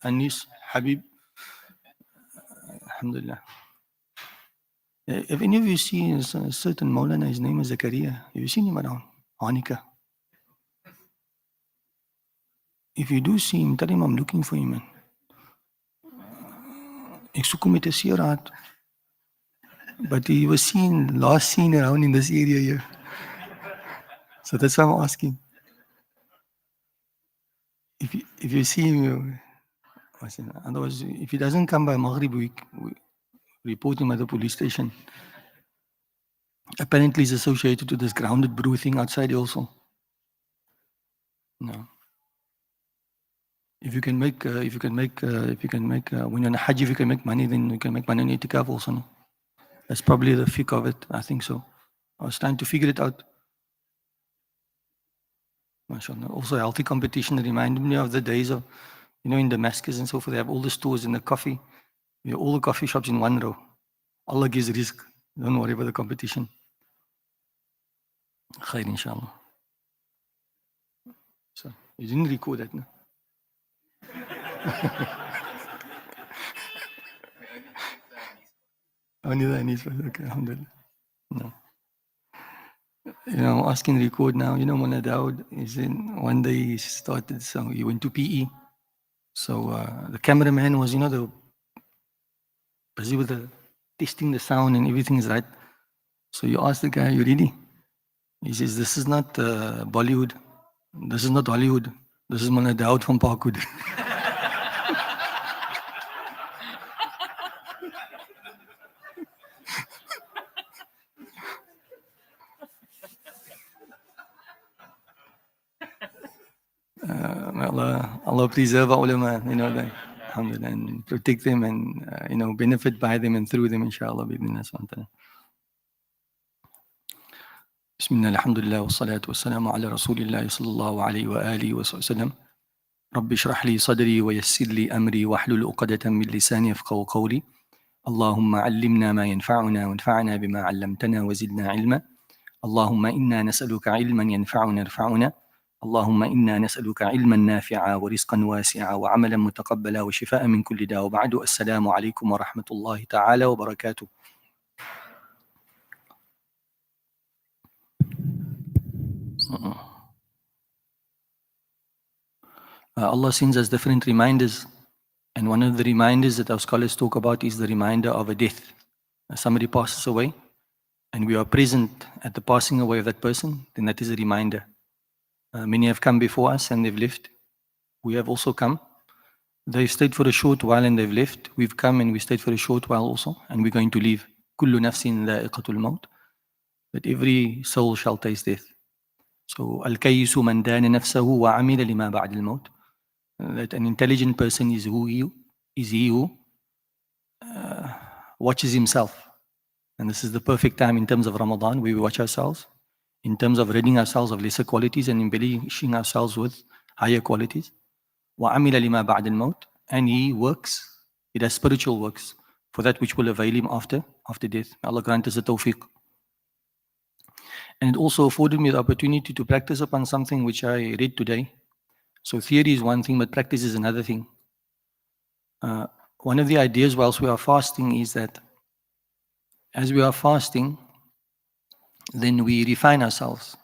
Anis, Habib. Alhamdulillah. If any of you see a certain Maulana, his name is Zakaria. Have you seen him around? Hanika. If you do see him, tell him I'm looking for him, man. Ek soek hom met 'n sieraad. But he was last seen around in this area here. So that's why I'm asking. If you see him, otherwise, if he doesn't come by Maghrib, we report him at the police station. Apparently, he's associated to this grounded brew thing outside also. No. If you can make, when you're on a Hajj, if you can make money, then you can make money on itikaf also. No? That's probably the fiqh of it. I think so. I was trying to figure it out. MashaAllah. Also, healthy competition reminded me of the days of, in Damascus and so forth. They have all the stores and the coffee. All the coffee shops in one row. Allah gives risk. Don't worry about the competition. Khair, inshallah. So, you didn't record that, no? Only the Anis, okay, alhamdulillah. No. Asking record now, Mona Dawood is in, one day he started, so he went to PE. So the cameraman was, busy with testing the sound and everything is right. So you ask the guy, you ready? He says, this is not Bollywood. This is not Hollywood. This is Mona Dawood from Parkwood. Allah preserve our ulama, alhamdulillah, and protect them and, benefit by them and through them, inshallah, bi'idhnillah subhanahu wa ta'ala. Bismillah, alhamdulillah, wa salatu wa salamu ala rasulillah sallallahu alayhi wa alihi wa sallam. Rabbi shrah li sadri wa yassir li amri wa hlul uqadatan min lisani yafqahu qawli. Allahumma allimna ma yanfa'una wa anfa'na bima 'allamtana wa zidna 'ilma. Allahumma inna nas'aluka 'ilman yanfa'una yarfa'una. اللهم إنا نسألك علما نافعا ورزقا واسعا وعملا متقبلا وشفاء من كل داء وبعد السلام عليكم ورحمة الله تعالى وبركاته. Allah sends us different reminders, and one of the reminders that our scholars talk about is the reminder of a death. Somebody passes away and we are present at the passing away of that person, then that is a reminder. Many have come before us and they've left. We have also come. They've stayed for a short while and they've left. We've come and we stayed for a short while also, and we're going to leave. كُلُّ نَفْسٍ ذَائِقَةُ الْمَوْتِ. But every soul shall taste death. So, الْكَيِّسُ مَنْ دَانَ نَفْسَهُ وَعَمِلَ لِمَا بَعْدِ الْمَوْتِ. That an intelligent person is he who watches himself. And this is the perfect time in terms of Ramadan, where we watch ourselves, in terms of ridding ourselves of lesser qualities and embellishing ourselves with higher qualities. وَعَمِلَ لِمَا بَعْدِ الْمَوْتِ. And he works, he does spiritual works for that which will avail him after death. May Allah grant us the tawfiq. And it also afforded me the opportunity to practice upon something which I read today. So theory is one thing, but practice is another thing. One of the ideas whilst we are fasting is that as we are fasting, then we refine ourselves.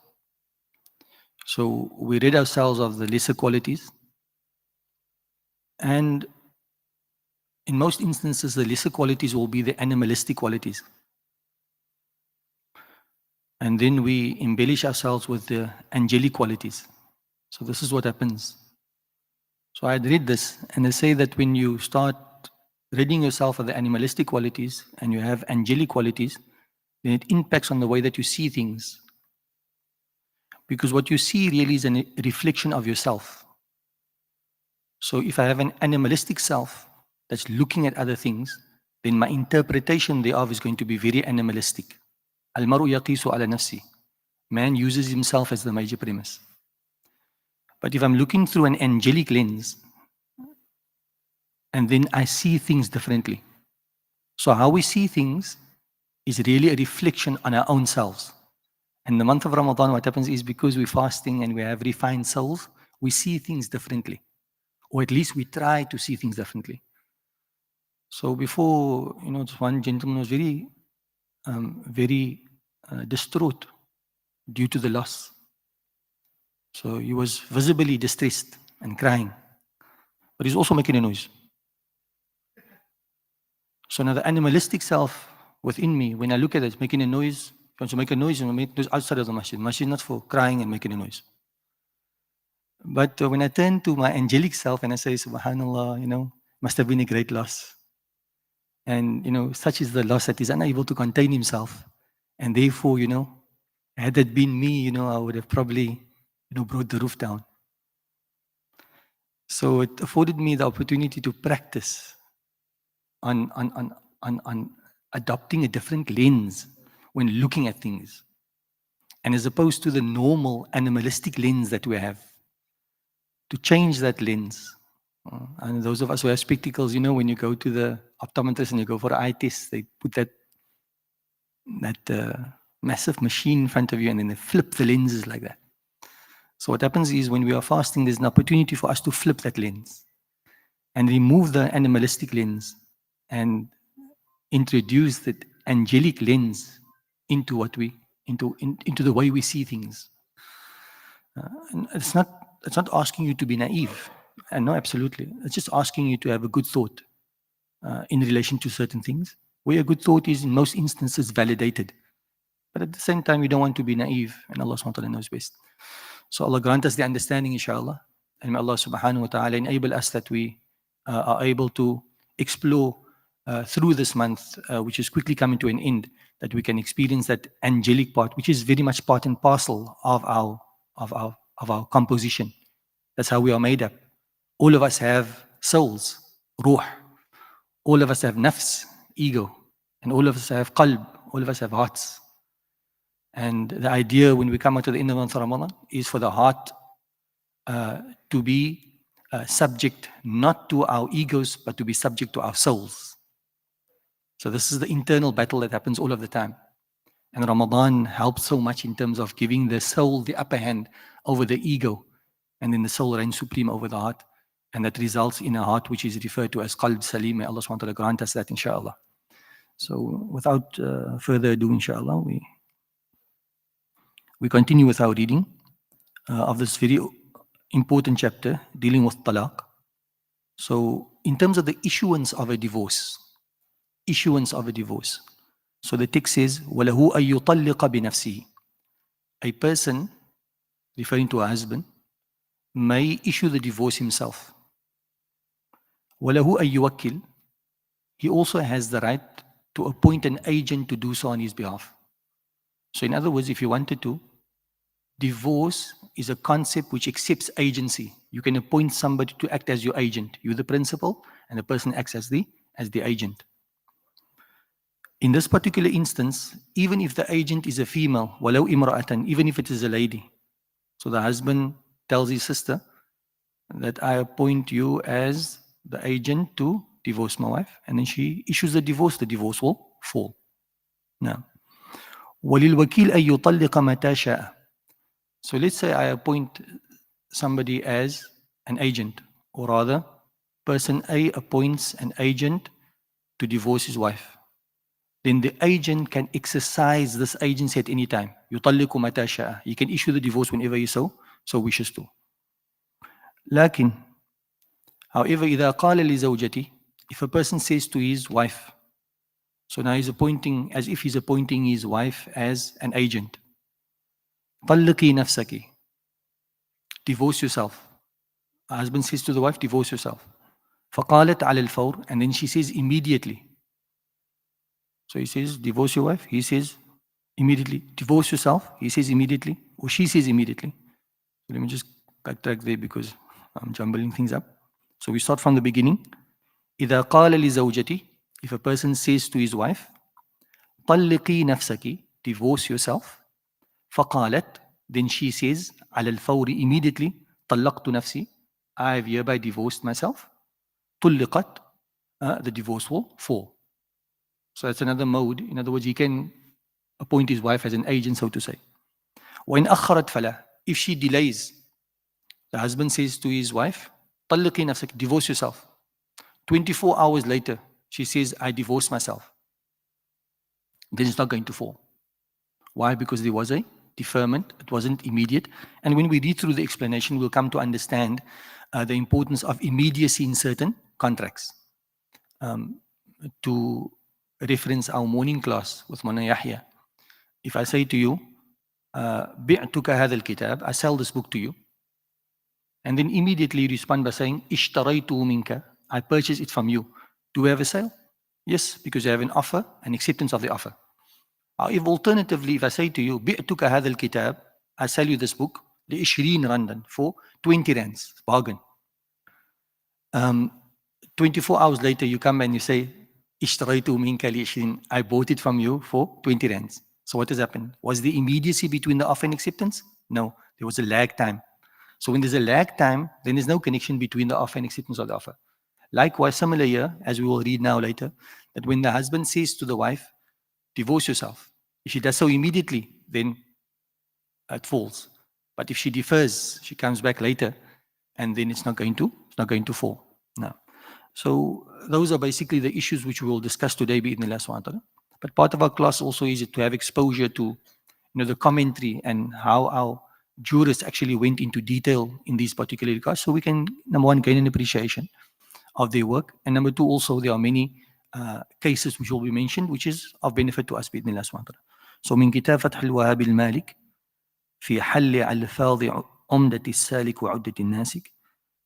So we rid ourselves of the lesser qualities. And in most instances, the lesser qualities will be the animalistic qualities. And then we embellish ourselves with the angelic qualities. So this is what happens. So I read this, and they say that when you start ridding yourself of the animalistic qualities and you have angelic qualities, then it impacts on the way that you see things. Because what you see really is a reflection of yourself. So if I have an animalistic self that's looking at other things, then my interpretation thereof is going to be very animalistic. Al-maru yaqisu ala nafsi. Man uses himself as the major premise. But if I'm looking through an angelic lens, and then I see things differently. So how we see things is really a reflection on our own selves. In the month of Ramadan, what happens is because we're fasting and we have refined souls, we see things differently. or at least we try to see things differently. So before, this one gentleman was very distraught due to the loss. So he was visibly distressed and crying, but he's also making a noise. So now the animalistic self within me, when I look at it, it's making a noise. If you want to make a noise, you make noise outside of the masjid. Masjid is not for crying and making a noise. But when I turn to my angelic self and I say, Subhanallah, must have been a great loss. And, such is the loss that he's unable to contain himself. And therefore, had that been me, I would have probably, brought the roof down. So it afforded me the opportunity to practice on adopting a different lens when looking at things. And as opposed to the normal animalistic lens that we have, to change that lens. And those of us who have spectacles, when you go to the optometrist and you go for an eye test, they put that massive machine in front of you and then they flip the lenses like that. So what happens is when we are fasting, there's an opportunity for us to flip that lens and remove the animalistic lens and introduce that angelic lens into what into the way we see things. And it's not asking you to be naive. And no, absolutely. It's just asking you to have a good thought in relation to certain things, where a good thought is in most instances validated. But at the same time, you don't want to be naive, and Allah subhanahu wa ta'ala knows best. So Allah grant us the understanding, inshallah, and may Allah subhanahu wa ta'ala enable us that we are able to explore through this month, which is quickly coming to an end, that we can experience that angelic part, which is very much part and parcel of our composition. That's how we are made up. All of us have souls, ruh. All of us have nafs, ego. And all of us have qalb. All of us have hearts. And the idea when we come out to the end of the month of Ramadan is for the heart to be subject not to our egos, but to be subject to our souls. So this is the internal battle that happens all of the time. And Ramadan helps so much in terms of giving the soul the upper hand over the ego. And then the soul reigns supreme over the heart. And that results in a heart which is referred to as qalb salim. May Allah SWT grant us that, inshallah. So without further ado, inshallah, we continue with our reading of this very important chapter dealing with talaq. So in terms of the issuance of a divorce, so the text says, وَلَهُ أَن يُطَلِّقَ بِنَفْسِهِ. A person, referring to a husband, may issue the divorce himself. وَلَهُ أَن يُوَكِّلْ. He also has the right to appoint an agent to do so on his behalf. So in other words, if you wanted to, divorce is a concept which accepts agency. You can appoint somebody to act as your agent. You're the principal, and the person acts as the agent. In this particular instance, even if the agent is a female, walau imra'atan, even if it is a lady, so the husband tells his sister that I appoint you as the agent to divorce my wife, and then she issues the divorce will fall. Now, وَلِلْوَكِيلِ أَن يُطَلِّقَ مَتَى شَاءَ. So let's say I appoint somebody as an agent, or rather, person A appoints an agent to divorce his wife. Then the agent can exercise this agency at any time. يُطَلِّقُ مَتَى شَاءَ. He can issue the divorce whenever he so wishes to. لكن, however, إذا قال لزوجتي, if a person says to his wife, so now he's appointing, as if he's appointing his wife as an agent. طَلِّقِي نَفْسَكِ. Divorce yourself. A husband says to the wife, divorce yourself. فَقَالَتْ عَلَى الْفَوْرِ. And then she says immediately. So he says, divorce your wife. He says immediately. Divorce yourself. He says immediately. Or she says immediately. So let me just backtrack there because I'm jumbling things up. So we start from the beginning. إِذَا قَالَ لِزَوْجَتِي. If a person says to his wife, طَلِّقِي نَفْسَكِ. Divorce yourself. فَقَالَتْ. Then she says, عَلَى الْفَوْرِ. Immediately. طَلَّقْتُ نَفْسِي. I have hereby divorced myself. طُلِّقَتْ. The divorce will fall. So that's another mode. In other words, he can appoint his wife as an agent, so to say. وَإِنْ أَخَّرَتْ فَلَا. If she delays, the husband says to his wife, طلقي نفسك, divorce yourself. 24 hours later, she says, I divorce myself. Then it's not going to fall. Why? Because there was a deferment, it wasn't immediate. And when we read through the explanation, we'll come to understand the importance of immediacy in certain contracts. To reference our morning class with Mona Yahya, if I say to you, بِعْتُكَ هَذَا الْكِتَاب, I sell this book to you, and then immediately you respond by saying, اشْتَرَيْتُ مِنْكَ, I purchase it from you. Do we have a sale? Yes, because you have an offer, an acceptance of the offer. If alternatively, if I say to you, بِعْتُكَ هَذَا الْكِتَاب, I sell you this book, ل20 randan, for 20 rands, bargain. 24 hours later, you come and you say, اشتريت منك ل20, I bought it from you for 20 rands. So what has happened? Was the immediacy between the offer and acceptance? No, there was a lag time. So when there's a lag time, then there's no connection between the offer and acceptance of the offer. Likewise, similar here, as we will read now later, that when the husband says to the wife, divorce yourself, if she does so immediately, then it falls. But if she defers, she comes back later, and then it's not going to fall. No. So those are basically the issues which we will discuss today, bi'idhnillah subhanahu wa ta'ala. But part of our class also is to have exposure to the commentary and how our jurists actually went into detail in these particular regards, so we can, number one, gain an appreciation of their work, and number two, also there are many cases which will be mentioned, which is of benefit to us, bi'idhnillah subhanahu wa ta'ala. So من كتاب فتح الوهاب المالك في حل ألفاظ عمدة السالك وعدة الناسك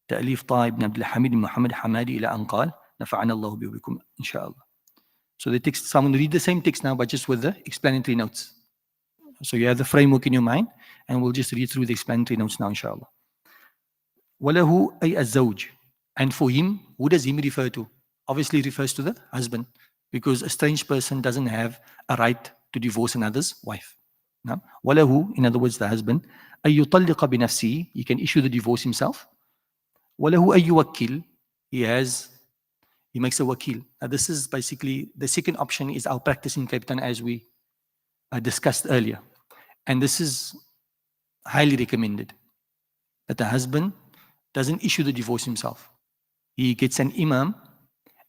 تأليف طه بن عبد الحميد بن محمد حمادي إلى أن قال نفعنا الله بكم إن شاء الله. So the text, someone read the same text now, but just with the explanatory notes. So you have the framework in your mind, and we'll just read through the explanatory notes now, inshallah. وَلَهُ أي الزوج. And for him, who does him refer to? Obviously refers to the husband, because a strange person doesn't have a right to divorce another's wife. No? وَلَهُ, in other words, the husband, أن يطلق بنفسه, he can issue the divorce himself. وَلَهُ أن يوكل, he makes a wakil. Now this is basically, the second option is our practice in Cape Town, as we discussed earlier. And this is highly recommended, that the husband doesn't issue the divorce himself. He gets an imam,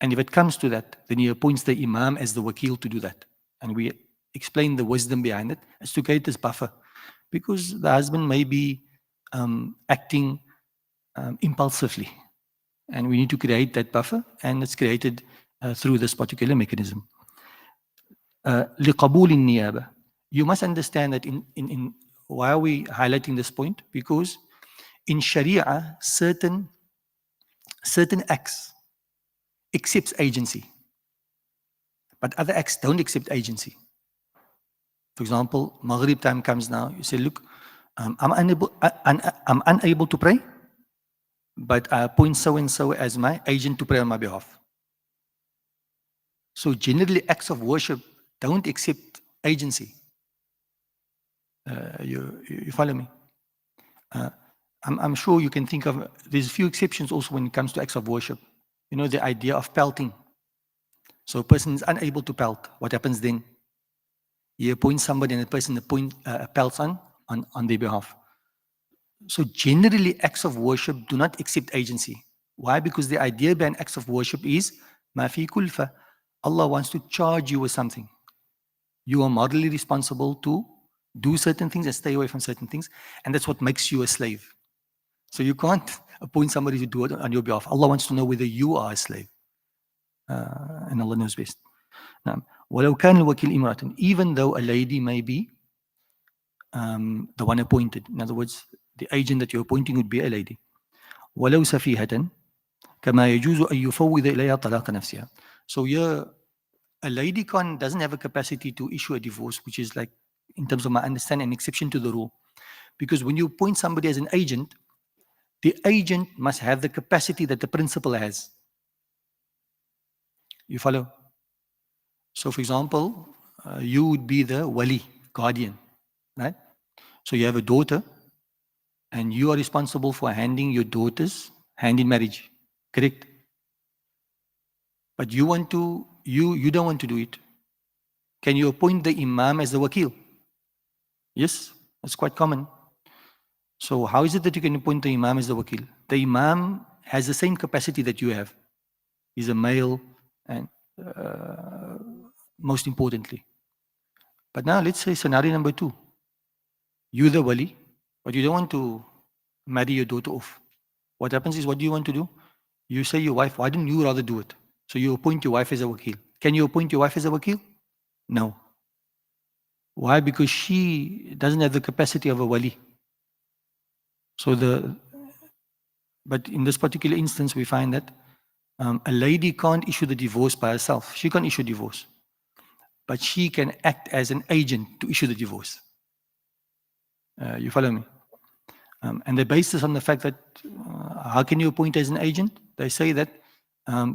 and if it comes to that, then he appoints the imam as the wakil to do that. And we explain the wisdom behind it, as to create this buffer, because the husband may be acting impulsively, and we need to create that buffer, and it's created through this particular mechanism. لقبول النيابة. You must understand that in why are we highlighting this point? Because in Sharia, certain acts accepts agency, but other acts don't accept agency. For example, Maghrib time comes now, you say, look, I'm unable to pray, but I appoint so-and-so as my agent to pray on my behalf. So generally, acts of worship don't accept agency. You follow me? I'm sure you can think of, there's a few exceptions also when it comes to acts of worship. You know, the idea of pelting. So a person is unable to pelt. What happens then? You appoint somebody, and the person pelts on their behalf. So generally, acts of worship do not accept agency. Why? Because the idea behind acts of worship is ma fi kulfa. Allah wants to charge you with something. You are morally responsible to do certain things and stay away from certain things, and that's what makes you a slave. So you can't appoint somebody to do it on your behalf. Allah wants to know whether you are a slave, and Allah knows best. Now, وَلَوْ كَانَ الْوَكِيلُ إِمْرَأَةً, even though a lady may be the one appointed. In other words, the agent that you're appointing would be a lady. وَلَوْ سَفِيهَةً كَمَا يَجُوزُ أَن يُفَوِّضَ إِلَيْهَا طَلَاقَ نَفْسِهَا. So here, a lady doesn't have a capacity to issue a divorce, which is like, in terms of my understanding, an exception to the rule. Because when you appoint somebody as an agent, the agent must have the capacity that the principal has. You follow? So for example, you would be the wali, guardian, right? So you have a daughter, and you are responsible for handing your daughter's hand in marriage, correct? But you don't want to do it. Can you appoint the imam as the wakil? Yes, that's quite common. So how is it that you can appoint the imam as the wakil? The imam has the same capacity that you have. He's a male, and most importantly. But now let's say scenario number 2. You're the wali, but you don't want to marry your daughter off. What happens is, what do you want to do? You say your wife, why don't you rather do it? So you appoint your wife as a wakil. Can you appoint your wife as a wakil? No. Why? Because she doesn't have the capacity of a wali. But in this particular instance, we find that a lady can't issue the divorce by herself. She can't issue divorce. But she can act as an agent to issue the divorce. You follow me? And they base this on the fact that, how can you appoint as an agent? They say that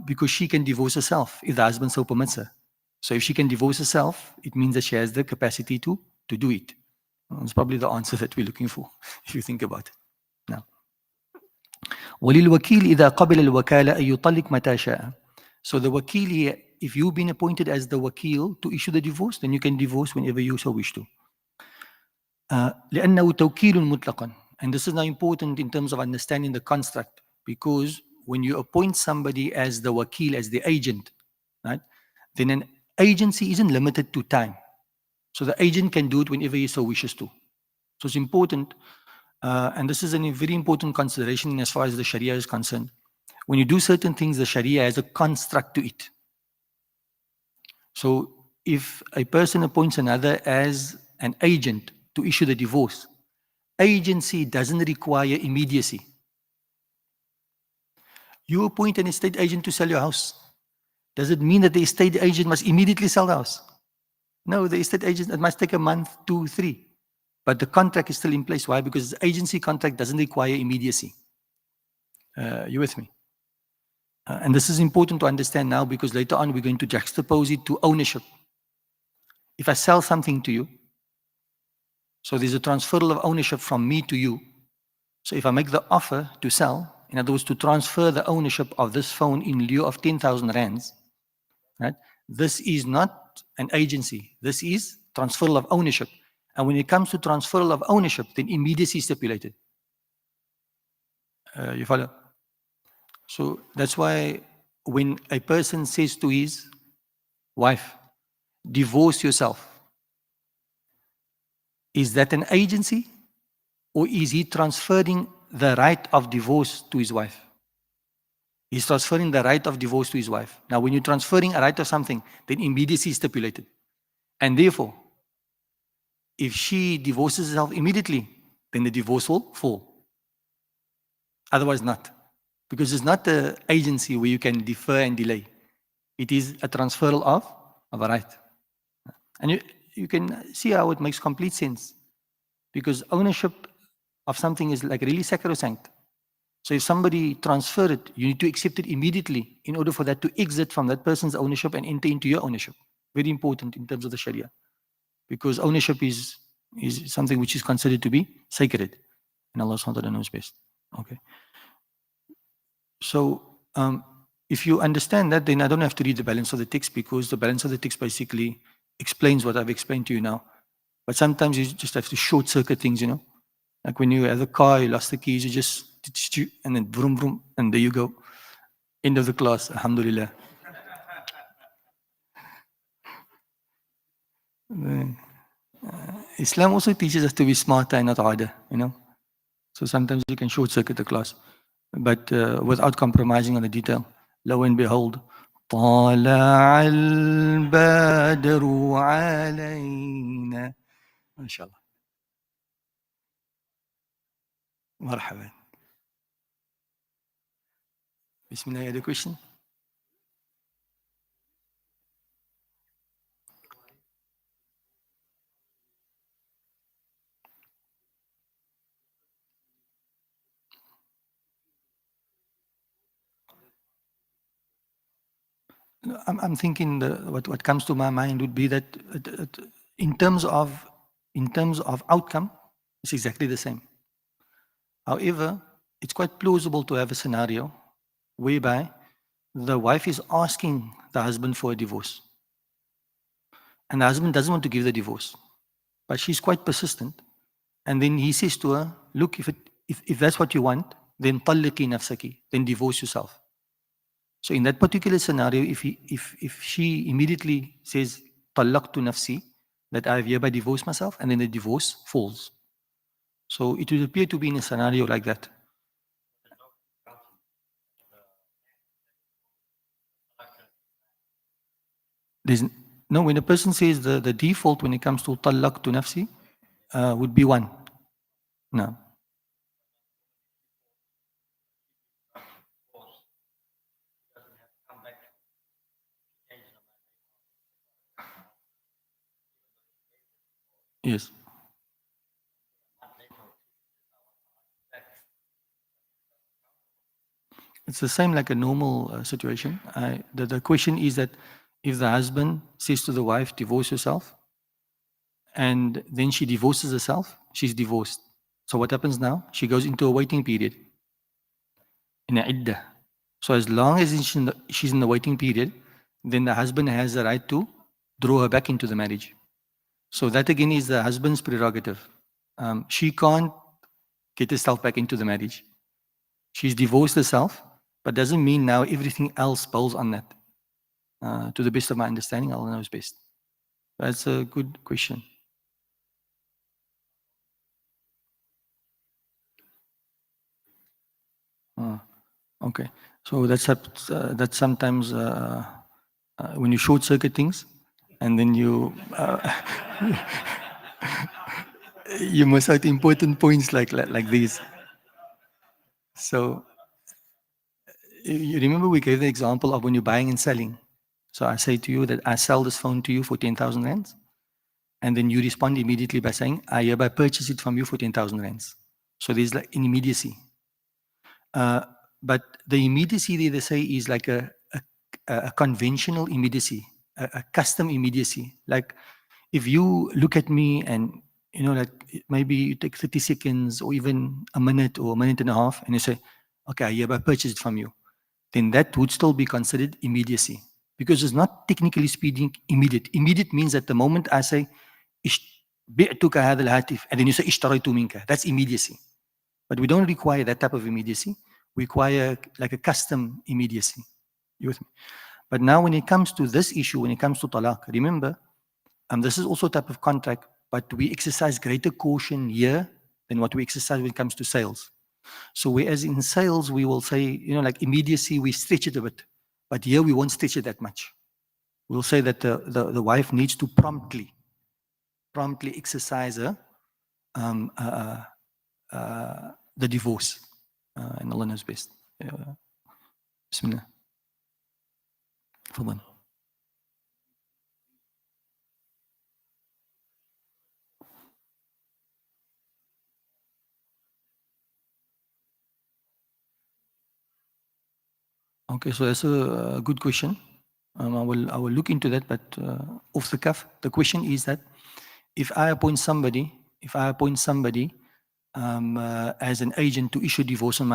because she can divorce herself if the husband so permits her. So if she can divorce herself, it means that she has the capacity to do it. That's probably the answer that we're looking for, if you think about it. Now, وَلِلْوَكِيلِ إِذَا قَبِلَ الْوَكَالَ أَن يُطَلِّقْ مَتَى شَاءَ. So the wakil here, if you've been appointed as the wakil to issue the divorce, then you can divorce whenever you so wish to. لأنه توكيل مطلقا. And this is now important in terms of understanding the construct, because when you appoint somebody as the wakil, as the agent, right, then an agency isn't limited to time. So the agent can do it whenever he so wishes to. So it's important, and this is a very important consideration as far as the Sharia is concerned. When you do certain things, the Sharia has a construct to it. So if a person appoints another as an agent to issue the divorce, agency doesn't require immediacy. You appoint an estate agent to sell your house. Does it mean that the estate agent must immediately sell the house? No, the estate agent, it must take a month, 2, 3. But the contract is still in place. Why? Because the agency contract doesn't require immediacy. You with me? And this is important to understand now, because later on we're going to juxtapose it to ownership. If I sell something to you, so there's a transferal of ownership from me to you. So if I make the offer to sell, in other words, to transfer the ownership of this phone in lieu of 10,000 rands, right? This is not an agency. This is transferal of ownership. And when it comes to transferal of ownership, then immediacy is stipulated. You follow? So that's why when a person says to his wife, divorce yourself, is that an agency, or is he transferring the right of divorce to his wife? He's transferring the right of divorce to his wife. Now, when you're transferring a right of something, then immediacy is stipulated. And therefore, if she divorces herself immediately, then the divorce will fall. Otherwise not. Because it's not an agency where you can defer and delay. It is a transferal of a right. And you can see how it makes complete sense. Because ownership of something is like really sacrosanct. So if somebody transfers it, you need to accept it immediately in order for that to exit from that person's ownership and enter into your ownership. Very important in terms of the Sharia. Because ownership is something which is considered to be sacred. And Allah subhanahu wa ta'ala knows best. Okay. So if you understand that, then I don't have to read the balance of the text, because the balance of the text basically explains what I've explained to you now. But sometimes you just have to short circuit things, you know. Like when you have a car, you lost the keys, you just, and then vroom, vroom, and there you go. End of the class, alhamdulillah. Islam also teaches us to be smarter and not harder, you know. So sometimes you can short circuit the class, but without compromising on the detail. Lo and behold, طلع البدر علينا. MashaAllah. مرحبا. Bismillah, you had a question? I'm thinking what comes to my mind would be that in terms of outcome, it's exactly the same. However, it's quite plausible to have a scenario whereby the wife is asking the husband for a divorce, and the husband doesn't want to give the divorce, but she's quite persistent. And then he says to her, look, if that's what you want, then طلقي نفسك, then divorce yourself. So in that particular scenario, if she immediately says طلقت نفسي, that I have hereby divorced myself, and then the divorce falls. So it would appear to be in a scenario like that. There's no, when a person says the default when it comes to طلقت نفسي would be one. No. Yes. It's the same like a normal situation. The question is that if the husband says to the wife, divorce yourself, and then she divorces herself, she's divorced. So what happens now? She goes into a waiting period, in a iddah. So as long as she's in the waiting period, then the husband has the right to draw her back into the marriage. So that again is the husband's prerogative. She can't get herself back into the marriage. She's divorced herself, but doesn't mean now everything else builds on that. To the best of my understanding, Allah knows best. That's a good question. Okay, so that's sometimes when you short circuit things, and then you you miss out important points like these. So you remember we gave the example of when you're buying and selling. So I say to you that I sell this phone to you for 10,000 rands, and then you respond immediately by saying, I hereby purchase it from you for 10,000 rands. So there's like an immediacy. But the immediacy they say is like a conventional immediacy, a custom immediacy. Like if you look at me and like maybe you take 30 seconds or even a minute or a minute and a half, and you say, okay, I hereby purchase it from you, then that would still be considered immediacy, because it's not technically speaking immediate. Immediate means that the moment I say, بعتك هذا الهاتف, and then you say اشتريت منك, that's immediacy. But we don't require that type of immediacy. We require like a custom immediacy. You with me? But now when it comes to this issue, when it comes to talaq, remember, this is also a type of contract, but we exercise greater caution here than what we exercise when it comes to sales. So whereas in sales, we will say, like immediacy, we stretch it a bit. But here we won't stretch it that much. We'll say that the wife needs to promptly exercise the divorce. And Allah knows best. Bismillah. Fadlan. Okay, so that's a good question. I will look into that, but off the cuff, the question is that if I appoint somebody as an agent to issue divorce on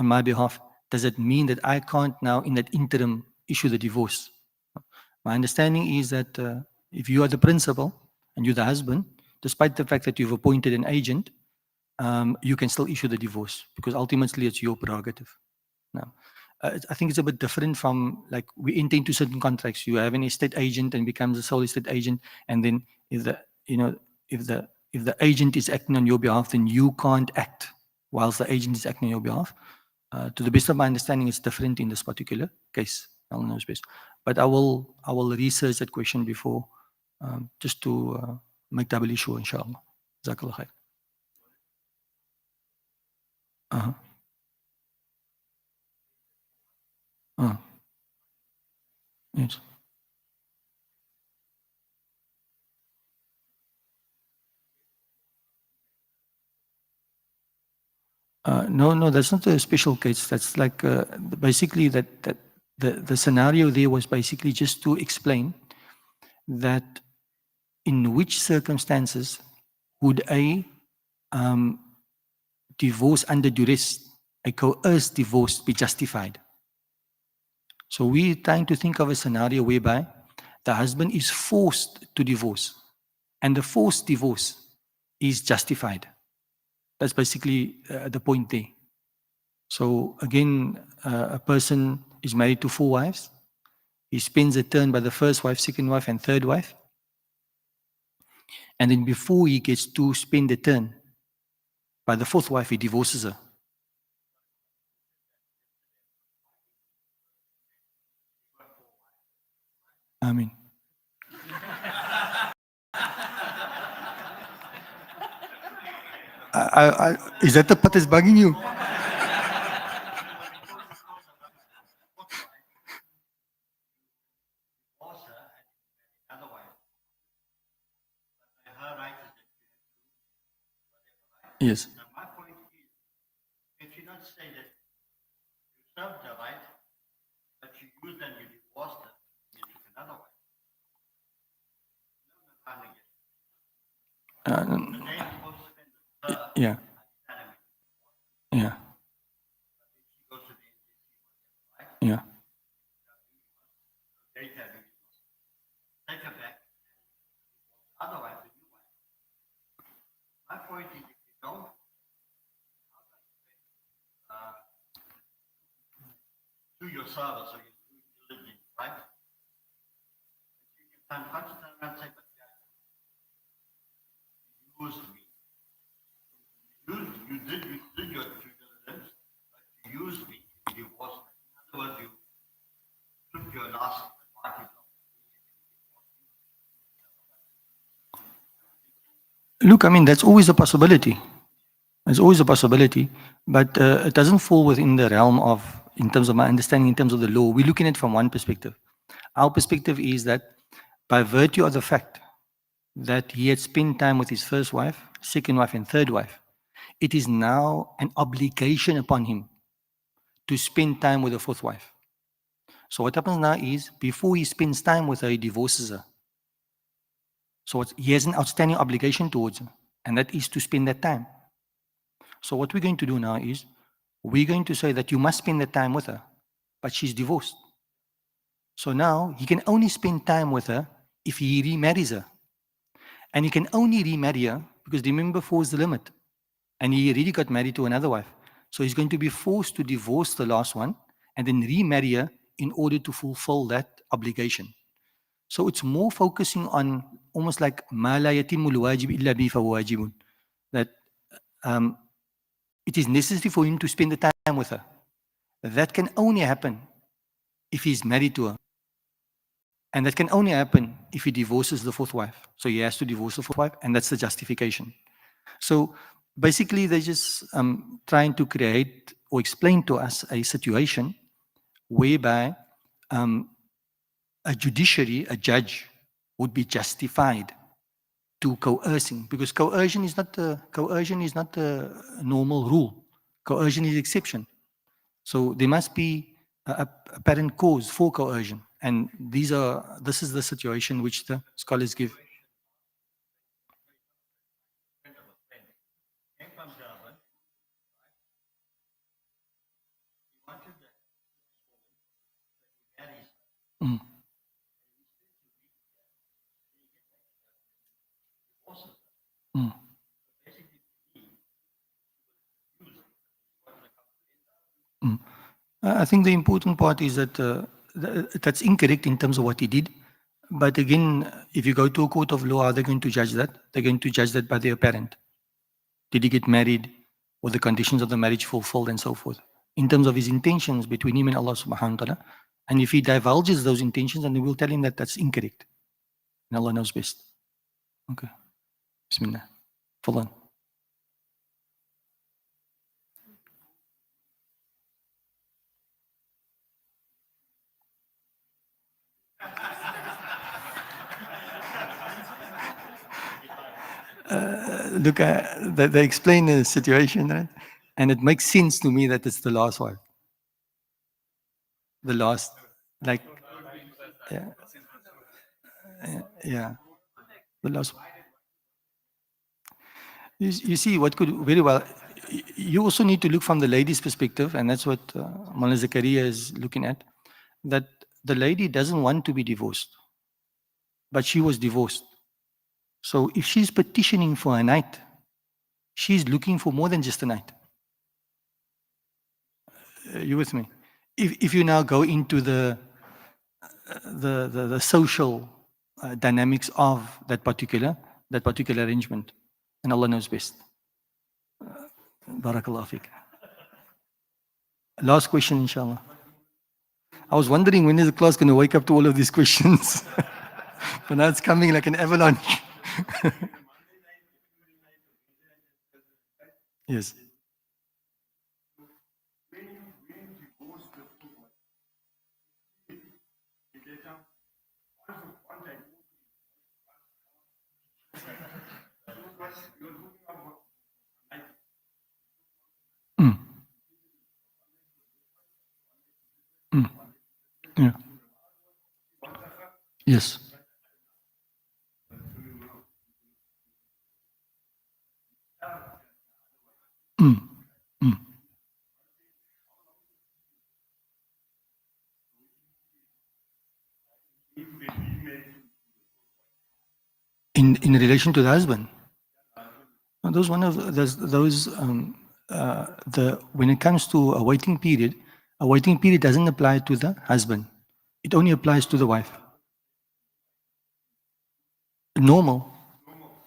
my behalf, does it mean that I can't now in that interim issue the divorce? My understanding is that if you are the principal and you're the husband, despite the fact that you've appointed an agent, you can still issue the divorce because ultimately it's your prerogative. Now, I think it's a bit different from like we enter into certain contracts. You have an estate agent and becomes a sole estate agent, and then if the agent is acting on your behalf, then you can't act whilst the agent is acting on your behalf. To the best of my understanding, it's different in this particular case. Allah knows best. But I will research that question before, just to make doubly sure, inshallah. Jazakallah khair. Yes. No, that's not a special case. That's like basically that the scenario there was basically just to explain that in which circumstances would a divorce under duress, a coerced divorce, be justified. So we're trying to think of a scenario whereby the husband is forced to divorce, and the forced divorce is justified. That's basically the point there. So again, a person is married to 4 wives. He spends a turn by the first wife, second wife, and third wife. And then before he gets to spend a turn by the fourth wife, he divorces her. I mean, is that the part that's bugging you? Yes. My point is, if you not say that you served the right, but you used and you divorced her, you took another one. Uh, The day before to spend with her, yeah. Yeah. she goes to the right? Yeah. They tell you, take her back. Otherwise, the new one. My point is, if you don't do your service or you do diligence, right? You can find constant and say, but yeah, you used me. You did your due diligence, but you used me. You divorced me. In other words, you took your last advantage of me. Look, I mean, that's always a possibility. There's always a possibility, but it doesn't fall within the realm of, in terms of my understanding, in terms of the law. We're looking at it from one perspective. Our perspective is that by virtue of the fact that he had spent time with his first wife, second wife, and third wife, it is now an obligation upon him to spend time with the fourth wife. So what happens now is, before he spends time with her, he divorces her. So he has an outstanding obligation towards her, and that is to spend that time. So what we're going to do now is, we're going to say that you must spend that time with her, but she's divorced. So now he can only spend time with her if he remarries her. And he can only remarry her because remember, 4 is the limit. And he already got married to another wife. So he's going to be forced to divorce the last one and then remarry her in order to fulfill that obligation. So it's more focusing on almost like ما لا يتم الواجب إلا به فهو واجب. That it is necessary for him to spend the time with her. That can only happen if he's married to her. And that can only happen if he divorces the fourth wife. So he has to divorce the fourth wife, and that's the justification. So basically, they're just trying to create or explain to us a situation whereby a judiciary, a judge, would be justified to coercing, because coercion is not the normal rule. Coercion is exception. So there must be a apparent cause for coercion, and this is the situation which the scholars give. Came from Durban. He wanted that he marries her. Mm, mm, mm. I think the important part is that that's incorrect in terms of what he did. But again, if you go to a court of law, how are they going to judge that? They're going to judge that by the apparent. Did he get married? Were the conditions of the marriage fulfilled and so forth? In terms of his intentions between him and Allah subhanahu wa ta'ala. And if he divulges those intentions, then we will tell him that that's incorrect. And Allah knows best. Okay. Bismillah. Full on. Look, they explain the situation, right? And it makes sense to me that it's the last one. The last, like, yeah, yeah, the last. You see, what could very well, you also need to look from the lady's perspective, and that's what Mullah Zakaria is looking at, that the lady doesn't want to be divorced, but she was divorced. So if she's petitioning for a night, she's looking for more than just a night. You with me? If you now go into the social dynamics of that particular arrangement, and Allah knows best. Barakallah fiqh. Last question, inshallah. I was wondering when is the class going to wake up to all of these questions? But now it's coming like an avalanche. Yes. Mm. Mm. Yeah. Yes. Mm. Mm. In relation to the husband, those one of those the when it comes to a waiting period doesn't apply to the husband. It only applies to the wife. Normal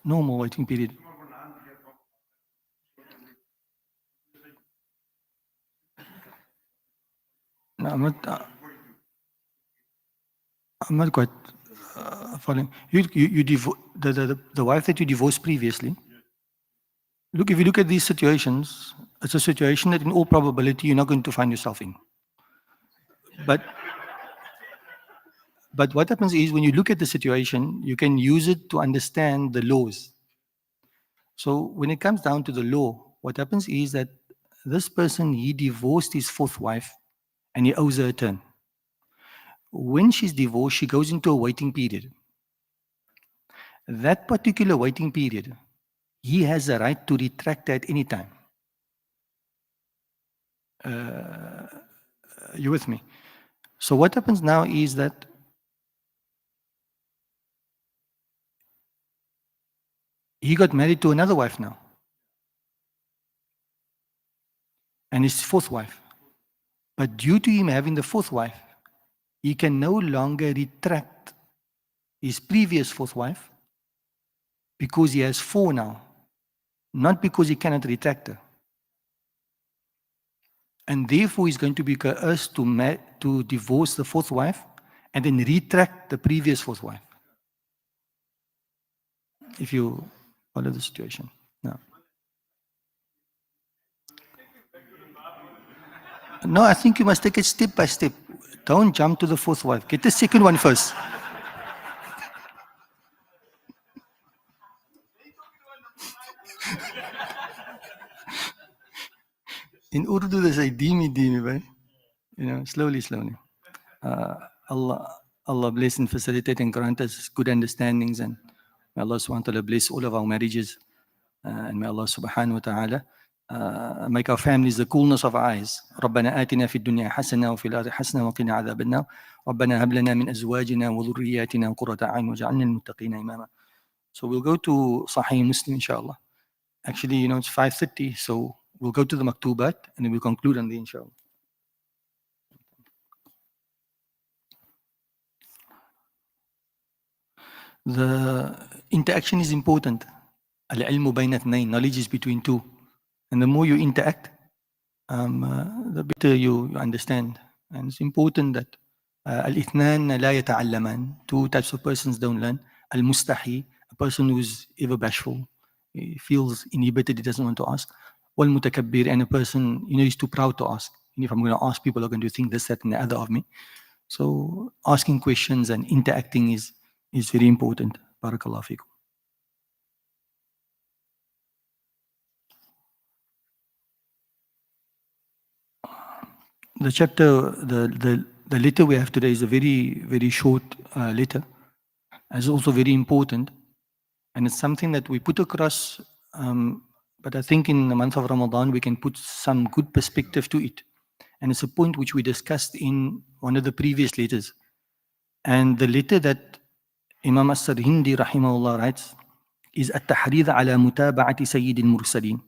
waiting period. No, I'm not quite following. The wife that you divorced previously. Look, if you look at these situations, it's a situation that in all probability you're not going to find yourself in. But what happens is when you look at the situation, you can use it to understand the laws. So when it comes down to the law, what happens is that this person, he divorced his fourth wife and he owes her a turn. When she's divorced, she goes into a waiting period. That particular waiting period, he has a right to retract at any time. You with me? So what happens now is that he got married to another wife now. And his fourth wife. But due to him having the fourth wife, he can no longer retract his previous fourth wife because he has four now, not because he cannot retract her. And therefore he's going to be coerced to divorce the fourth wife and then retract the previous fourth wife. If you follow the situation. No. No, I think you must take it step by step. Don't jump to the fourth wife. Get the second one first. In Urdu, they say dimi, right? You know, slowly. Allah bless and facilitate and grant us good understandings, and may Allah subhanahu wa ta'ala bless all of our marriages, and may Allah subhanahu wa ta'ala make our families the coolness of our eyes. ربنا آتنا في الدنيا حسنة وفي الآخرة حسنة وقنا عذاب النار. ربنا هب لنا من أزواجنا وذرياتنا قرة أعين وجعلنا للمتقين إماما. So we'll go to Sahih Muslim, inshallah. Actually, you know, it's 5:30, so we'll go to the Maktubat and then we'll conclude on the inshallah. The interaction is important. Al-ilmu bayna ithnayn, knowledge is between two. And the more you interact, the better you understand. And it's important that al-ithnan la yata'allaman, two types of persons don't learn. Al-mustahi, a person who's ever bashful, he feels inhibited, he doesn't want to ask. Wal-mutakabbir, and a person, you know, he's too proud to ask. And if I'm going to ask, people are going to think this, that, and the other of me. So asking questions and interacting is very important. Barakallahu feekum. The chapter, the letter we have today is a very, very short letter. It's also very important. And it's something that we put across, but I think in the month of Ramadan, we can put some good perspective to it. And it's a point which we discussed in one of the previous letters. And the letter that Imam As-Sarhindi rahimahullah writes is At-Tahrid ala mutaba'ati Sayyid al-Mursaleen,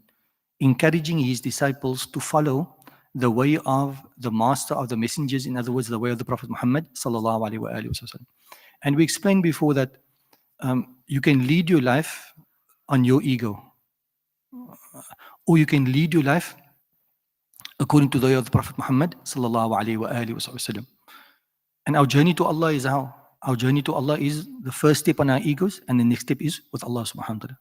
encouraging his disciples to follow the way of the master of the messengers, in other words, the way of the Prophet Muhammad sallallahu alaihi wasallam. And we explained before that you can lead your life on your ego, or you can lead your life according to the way of the Prophet Muhammad sallallahu alaihi wasallam. And our journey to Allah is how? Our journey to Allah is the first step on our egos, and the next step is with Allah subhanahu wa ta'ala.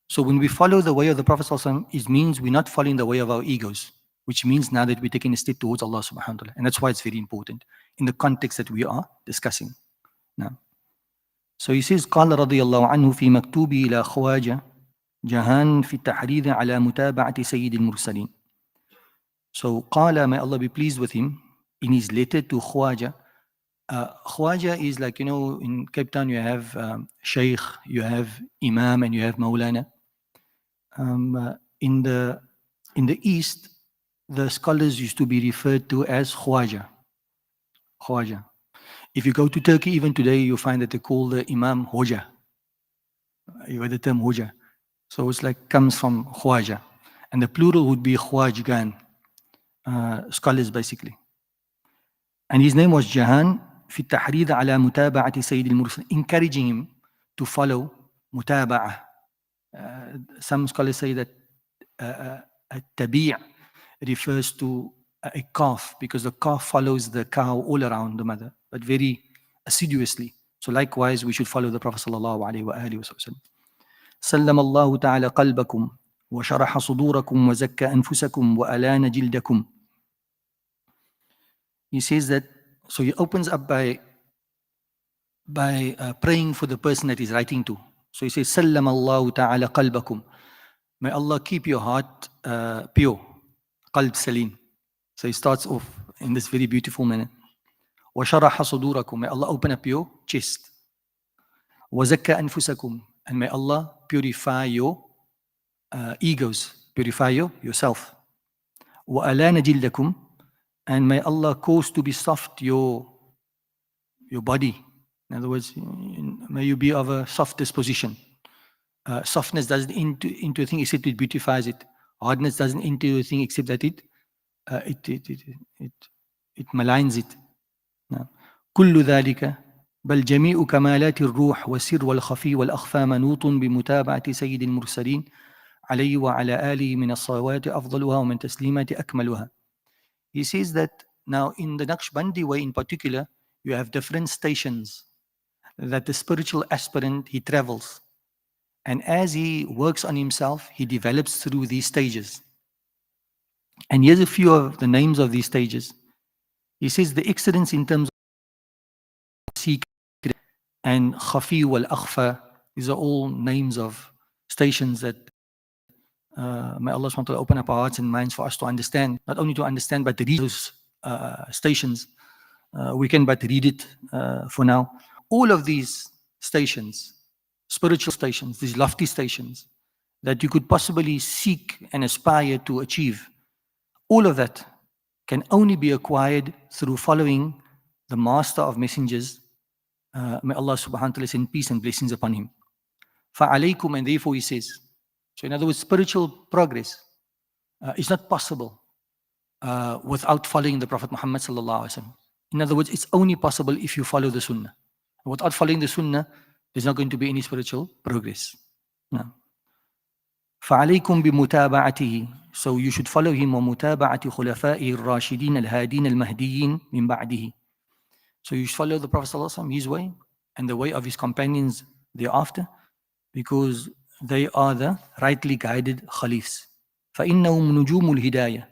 So when we follow the way of the Prophet sallallahu alaihi wasallam, it means we're not following the way of our egos, which means now that we're taking a step towards Allah subhanahu wa ta'ala. And that's why it's very important in the context that we are discussing now. So he says, قال رضي الله عنه في مكتوبه إلى خواجة جهان في التحريض على متابعة سيد المرسلين. So قال, may Allah be pleased with him, in his letter to Khwaja. Khwaja is like, you know, in Cape Town you have Shaykh, you have Imam, and you have Maulana. In the East, the scholars used to be referred to as Khwaja. Khwaja. If you go to Turkey, even today, you find that they call the Imam Hoja. You heard the term Hoja. So it's like, comes from Khwaja. And the plural would be Khwajgan, scholars basically. And his name was Jahan, في التحريض على متابعة سيد المرسلين, encouraging him to follow متابعة. Some scholars say that التبيع refers to a calf, because the calf follows the cow all around the mother, but very assiduously. So likewise, we should follow the Prophet sallallahu alaihi wasallam. سلم الله تعالى قلبكم وشرح صدوركم وزكى أنفسكم وألان جلدكم. He says that, so he opens up by praying for the person that he's writing to. So he says, سلم الله تعالى قلبكم. May Allah keep your heart pure. قلب سليم. So he starts off in this very beautiful manner. وشرح صدوركم. May Allah open up your chest. وزكى أنفسكم. And may Allah purify your egos, purify yourself. وألان جلدكم. And may Allah cause to be soft your body. In other words, may you be of a soft disposition. Softness doesn't into a thing except it beautifies it. Hardness doesn't into a thing except that it maligns it. كل ذلك بل جميع كمالات الروح والسر والخفي والأخفى منوط بمتابعة سيد المرسلين عليه وعلى آله من الصلوات أفضلها ومن تسليمات أكملها. He says that now in the Naqshbandi way in particular, you have different stations that the spiritual aspirant, he travels. And as he works on himself, he develops through these stages. And here's a few of the names of these stages. He says the excellence in terms of secret and khafi wal akhfa, these are all names of stations that may Allah subhanahu wa ta'ala open up our hearts and minds for us to understand, not only to understand, but to read those stations. We can but read it for now. All of these stations, spiritual stations, these lofty stations that you could possibly seek and aspire to achieve, all of that can only be acquired through following the master of messengers. May Allah subhanahu wa ta'ala send peace and blessings upon him. فَعَلَيْكُمْ, and therefore he says, so in other words, spiritual progress is not possible without following the Prophet Muhammad sallallahu alaihi wasallam. In other words, it's only possible if you follow the Sunnah. Without following the Sunnah, there's not going to be any spiritual progress. No. فَعَلَيْكُمْ بِمُتَابَعَتِهِ, so you should follow him, وَمُتَابَعَةِ خُلَفَائِهِ الرَّاشِدِينَ الْهَادِينَ الْمَهْدِيِّينَ مِنْ بَعْدِهِ. So you should follow the Prophet sallallahu alaihi wasallam, his way, and the way of his companions thereafter, because they are the rightly guided Khalifs. فَإِنَّهُمْ نُجُومُ الْهِدَايَةِ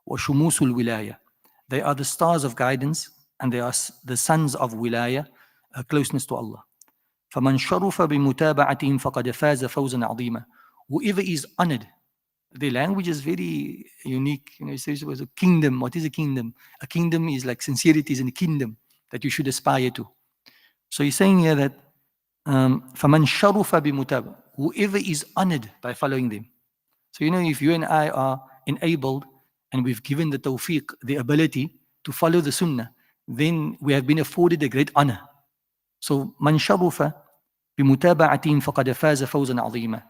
وَشُمُوسُ الْوِلَايَةِ. They are the stars of guidance, and they are the sons of wilaya, closeness to Allah. فَمَنْ شَرُفَ بِمُتَابَعَتِهِمْ فَقَدْ فَازَ فَوْزًا عَظِيمًا. Whoever is honored, the language is very unique. You know, it says it was a kingdom. What is a kingdom? A kingdom is like sincerity is in a kingdom that you should aspire to. So he's saying here that فَمَنْ شَرُفَ بِمُتَابَعَةِهِمْ, whoever is honored by following them. So you know, if you and I are enabled and we've given the tawfiq, the ability to follow the sunnah, then we have been afforded a great honor. So man sharufa بِمُتَابَعَتِهِمْ فَقَدْ فَازَ فَوْزًا عَظِيمًا.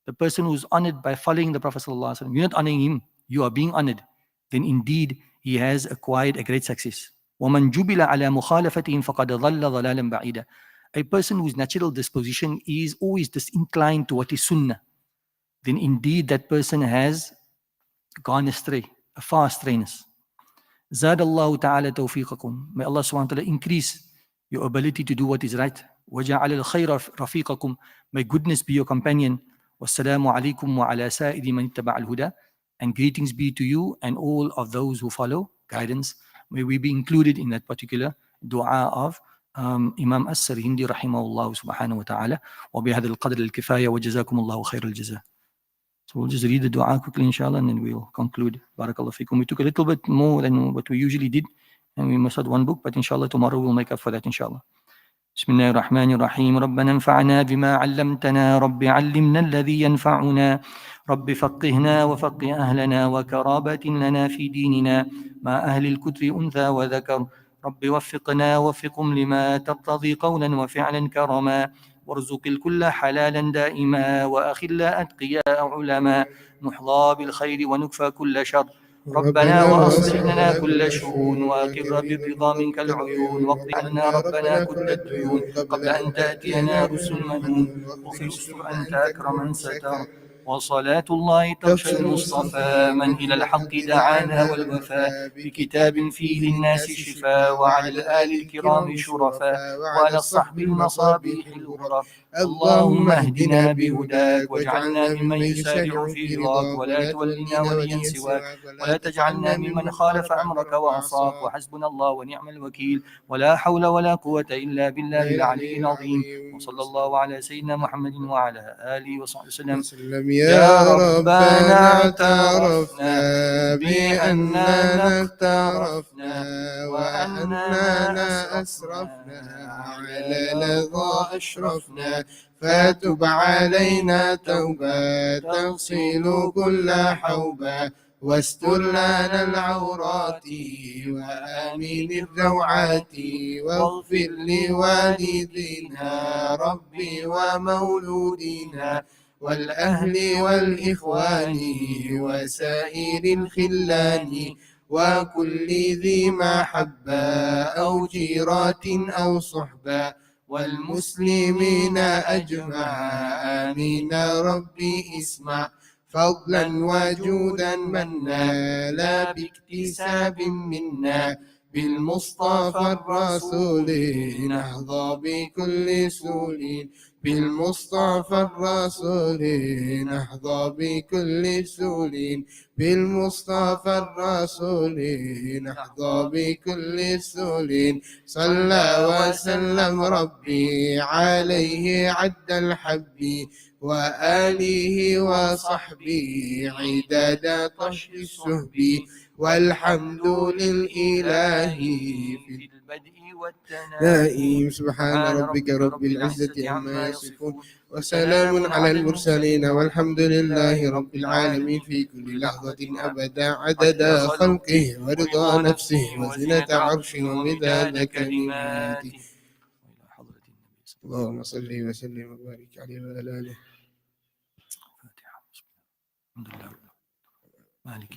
The person who's honored by following the Prophet sallallahu alaihi wasallam, you're not honoring him, you are being honored. then indeed he has acquired a great success. وَمَنْ جُبِلَ عَلَى مُخَالَفَتِهِمْ فَقَدْ ضَلَّ ضَلَالًا بَعِيدًا. A person whose natural disposition is always disinclined to what is sunnah, then indeed that person has gone astray, a far astrayness. زاد الله تعالى توفيقكم. May Allah subhanahu wa ta'ala increase your ability to do what is right. وَجَعَلَ الْخَيْرَ رَفِيقَكُم. May goodness be your companion. وَالسَّلَامُ عَلَيْكُمْ وَعَلَى سَائِرِ مَنِ اتَّبَعَ الْهُدَى. And greetings be to you and all of those who follow guidance. May we be included in that particular dua of Imam As-Sarhindi rahimahullah subhanahu wa ta'ala. وبهذا القدر الكفاية وجزاكم الله خير الجزاء. So we'll just read the dua quickly, inshallah, and then we'll conclude. Barakallahu fikum. We took a little bit more than what we usually did, and we must have one book, but inshallah, tomorrow we'll make up for that, inshallah. بسم الله الرحمن الرحيم. ربنا انفعنا بما علمتنا رب علمنا الذي ينفعنا رب فقهنا وفقه أهلنا وكرابة لنا في ديننا مع أهل الكتب أنثى وذكر رب وفقنا وفقهم لما ترتضي قولا وفعلا كرما وارزق الكل حلالا دائما وأخلا أتقياء علما نحظى بالخير ونكفى كل شر ربنا وأصلح لنا كل شؤون وأقر بالرضا منك العيون واقض عنا ربنا كل الديون قبل أن تأتينا رسل منون وفي استر أنت أكرم من ستر وصلاة الله تغشى المصطفى من إلى الحق دعانا والوفاء بكتاب فيه للناس شفاء وعلى الآل الكرام شرفاء وعلى الصحب المصابيح الغرف اللهم اهدنا بهداك واجعلنا ممن يسارع في رضاك ولا تولنا وليا سواك ولا تجعلنا ممن خالف أمرك وعصاك وحسبنا الله ونعم الوكيل ولا حول ولا قوة إلا بالله العلي العظيم وصلى الله على سيدنا محمد وعلى آله وصحبه وسلم. يا ربنا اعترفنا بأننا اقترفنا وأننا أسرفنا على لظى أشرفنا فتب علينا توبة تغسل كل حوبة واستر لنا العورات وآمن الروعات واغفر لوالدينا ربي ومولودينا والأهل والإخوان وسائر الخلان وكل ذي محبة أو جيرات أو صحبة والمسلمين أجمع آمين ربي اسمع فضلا وجودا منا لا باكتساب منا بالمصطفى الرسول نحظى بكل سول بالمصطفى الرسول نحظى بكل سول بالمصطفى الرسول نحظى بكل سول صلى وسلم ربي عليه عد الحب وآله وصحبه عداد طشر السهب والحمد للإله في البدء والتنائم سبحان ربك رب العزة عما يصفون وسلام على المرسلين والحمد لله رب العالمين في كل لحظة أبدا عدد خلقه ورضا نفسه وزنة عرشه ومداد كلماته. اللهم صل وسلم وبارك عليه وعلى آله. الحمد لله مالك